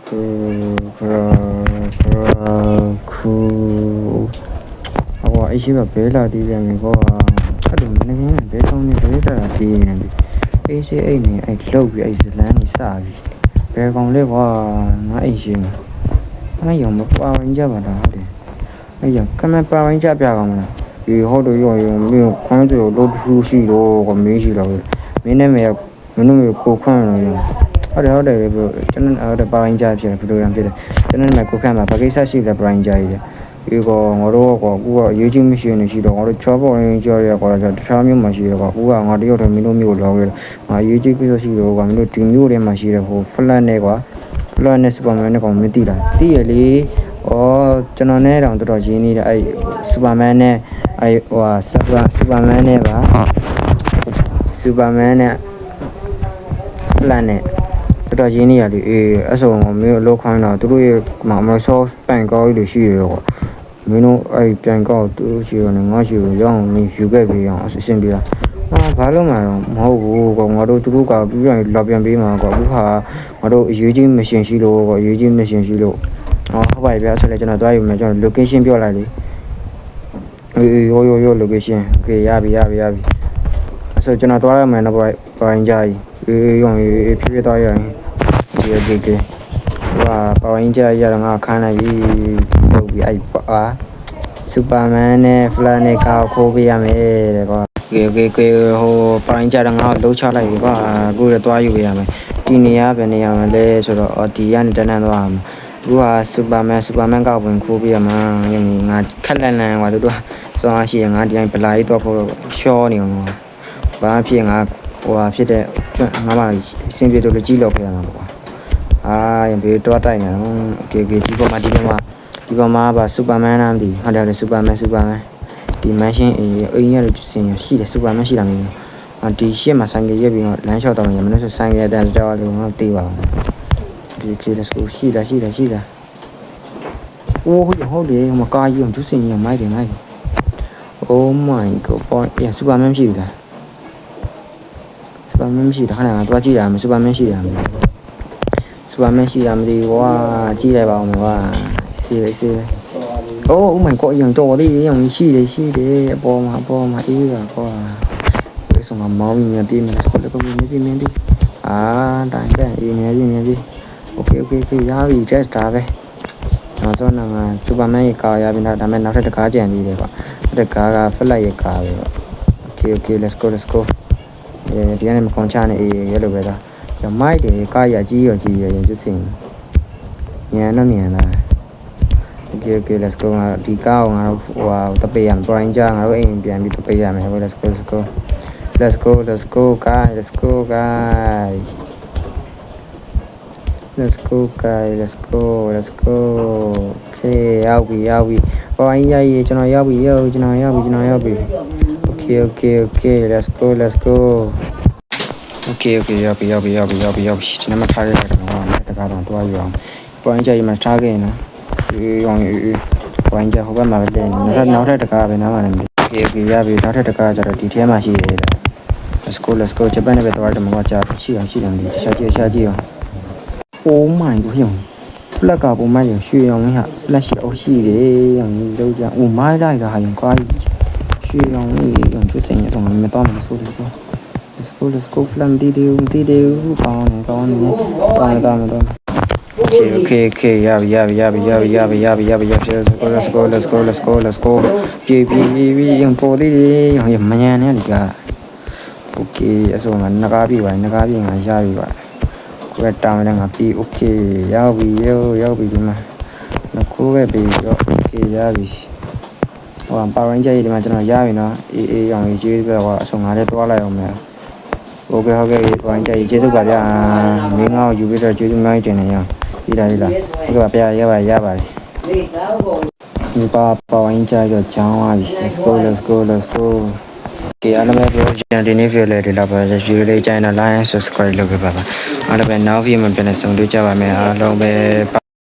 အရှိမဘဲလာသေးတယ်ကောအဲ့လိုမနေရင်ဘဲကောင်းနေဘဲတာတီးနေပြီအေးစေးအိတ်နေအဲ့လောက်ပြီးအဲ့ဇလန်းနေစပြီဘဲကောင်းလေးကွာငါအိတ်ရှိမှာအဲ့ရောမပါဝင်ကြပါလားဟုတ်တယ်အဲ့ရောကမပါဝင်ကြပြကောင်းမလားဒီဟုတ်တယ်ရောမျိုးခွန်းတို့လို့ထူးရှိတော့ကမင်းရှိတော့မင်းနဲ့မင်းတို့ကိုခွန်းလို့ဟုတ်တယ်ဘယ်ကျွန်တော်အဲ့ပါဝင်ကြဖြစ်ဘယ်လိုရဖြစ်တယ်ကျွန်တော်နဲ့ကိုခန့်မှာဘာကိစ္စရှိလဲပါဝင်ကြရည်ဒီကောငါတို့ကကူကရေးချင်းမရှိနေရှိတော့ငါတို့ချောပေါ်ရင်းကြော်ရကွာတခြားမျိုးမှရှိတော့ကူကငါတယောက်တည်းမင်းတို့မျိုးလောက်ရငါရေးချင်းကိစ္စရှိတော့ကမင်းတို့ဒီမျိုးတွေမှရှိတယ်ဟိုဖလတ်နဲ့ကွာဖလတ်နဲ့စူပါမန်နဲ့ကောင်မသိလားသိရလေဩကျွန်တော်နဲ့တောင်တော်တော်ရင်းနေတယ်အဲ့စူပါမန်နဲ့အဲ့ဟိုစူပါမန်နဲ့ပါစူပါမန်နဲ့ဖလတ်နဲ့တော်တော်ရင်းနေရလေအေးအဆုံမင်းလောက်ခိုင်းတော့သူတို့ရဲ့မဆော့ပန်ကောကြီးတွေရှိရကွာမင်းတို့အဲ့ပြန်ကောက်သူရှိရနေငါရှိရရောင်းနေယူခဲ့ပြီးအောင်အဆင်ပြေလားဘာလို့မှတော့မဟုတ်ဘူးကွာငါတို့သူတို့ကပြီးရင်လာပြန်ပေးမှာကွာအခုဟာငါတို့အရေးကြီးမရှင်ရှိလို့ကွာအရေးကြီးမရှင်ရှိလို့ဟုတ်ပါပြီဗျာဆိုလည်းကျွန်တော်သွားယူမယ်ကျွန်တော် location ပြောလိုက်လေအေးရိုး location okay ရပြီအဲ့ဆိုကျွန်တော်သွားရမယ်တော့ပိုင်းကြကြီးအေးရောဖြည်းဖြည်းသွားရရင်ဒီဟာပါဝင်ကြရတော့ငါခန်းလိုက်ပြီပုတ်ပြီးအဲ့စူပါမန်နဲ့ဖလာနဲ့ကောက်ခိုးပေးရမယ်တဲ့ကွာโอเคဟိုပါဝင်ကြတော့ငါလှုပ်ချလိုက်ပြီကွာအခုတော့သွားယူပေးရမယ်ဒီနေရာပဲနေရမယ်လဲဆိုတော့ဒီကနေတန်းသွားမှာအခုကစူပါမန်ကောက်ဝင်ခိုးပေးရမှာငါခက်လန့်ကွာတို့စောအားရှိရင်ငါဒီတိုင်းဗလာကြီးတော့ဖို့ရှောနေအောင်ဘာဖြစ်ငါဟိုဖြစ်တဲ့ငါမှအဆင်ပြေလို့ကြီးလောက်ခဲ့ရမှာကွာရင်ဘေးတော့တိုက်နေတော့โอเคဒီပေါ်မှာပါစူပါမန်နားမသိဟုတ်တယ်စူပါမန်ဒီမန်ရှင်းအိမ်ရလို့စင်ရှိတယ်စူပါမန်ရှိတာမျိုးဒီရှစ်မှာဆိုင်ကရက်ပြီးတော့လမ်းလျှောက်တော့ရမလို့ဆိုဆိုင်ကတန်းကြောက်လို့ငါသိပါဘူးဒီ let's go ရှိတာအိုးဟုတ်တယ်မကားကြီးအောင်သူစင်ကြီးမိုက်တယ် oh my god ပေါ်စူပါမန်ရှိတာစူပါမန်ရှိတာခဏငါသွားကြည့်ရမယ်စူပါမန်ရှိတာမသိဘူးကွာကြည့်လိုက်ပါဦးကွာစီoh my god ရင်တော်သေးရင်ရှိတယ်အပေါ်မှာအေးပါကွာဒီဆိုငါမောင်းမြင်ပြေးမယ်စကောလည်းမြင်တိုင်းအေးမြင်ပြေး okay ရပြီ just ဒါပဲနောက်ဆုံးတော့စူပါမန်ရဲ့ကာရပြီဒါမဲ့နောက်ထပ်တကားကြံသေးတယ်ကွာတကားကဖလက်ရဲ့ကာပဲကွာ okay let's go ဒီကနေမကွန်ချနဲ့အေးရဲလို့ပဲဒါမိုက်တယ်ကာရကြီးရောရင်ကျစင်ညံတော့မြန်လာokay let's go ဒီကားကိုငါတို့ဟိုတပေးရမယ် point ကြငါတို့အိမ်ပြန်ပြီးတပေးရမယ် let's go guys let's go okay ရောက်ပြီ point ရရေးကျွန်တော်ရောက်ပြီ okay let's go okay ရောက်ပြီကျွန်တော်မထားခဲ့တာတော့တကားတော့တွားရအောင် point ကြရေးမှာထားခဲ့နော်ရောင်point ကြဟိုဘက်မှာပဲလဲနောက်ထပ်တကားပဲနားမှာလည်း okay ရပြီနောက်ထပ်တကားကျတော့ဒီထဲမှာရှိရတယ် let's go ဂျပန်နဲ့ပဲတွားတယ်မှာကြာရှိတယ်ဒီရှာကြည့်အောင် oh my god ဟိုဖလက်ကပုံမှန်ရရွှေရောင်လေးဟာဖလက်ရှိအောင်ရှိတယ်ရောင်ကြီးလောက်ကြမိုင်းလိုက်တာဟာရင်ကွာရွှေရောင်လေးရောင်ကျစင်ရအောင်မတော်မဆိုးဘူး let's go flam တီးကောင်းနေokay ရပြီ let's go ပြေးရင်ပေါ်သေးတယ်ရောင်မညံနေဒီက okay အဆိုမှငကားပြေးငါရပြီပါကိုယ်တောင်းနေငါပြေး okay ရောက်ပြီဒီမှာကိုယ်ပဲပြီးတော့ okay ရပြီဟိုပါဝင်ကြရေးဒီမှာကျွန်တော်ရပြီနော်အေးရောင်ကြီးကျေးပဲကွာအဆုံငါလည်းတွားလိုက်အောင်မယ်ဟုတ်ကဲ့ပါဝင်ကြရေးကျေးဇူးပါဗျာမင်းငါ့ကိုယူပြီးတော့ကျေးဇူးများတင်နေရအောင်ပြီးလားဟုတ်ကဲ့ပါဗျာရပါတယ်ဒီပါဝင်ကြရေးတော့ချောင်းသွားပြီ let's go okay အားလုံးပဲပြောချင်တဲ့နေ့ video လေးတွေလောက်ပါရွှေလေး channel like subscribe လုပ်ခဲ့ပါအားလုံးပဲနောက် video မှာပြန်လည်ဆုံတွေ့ကြပါမယ်အားလုံးပဲ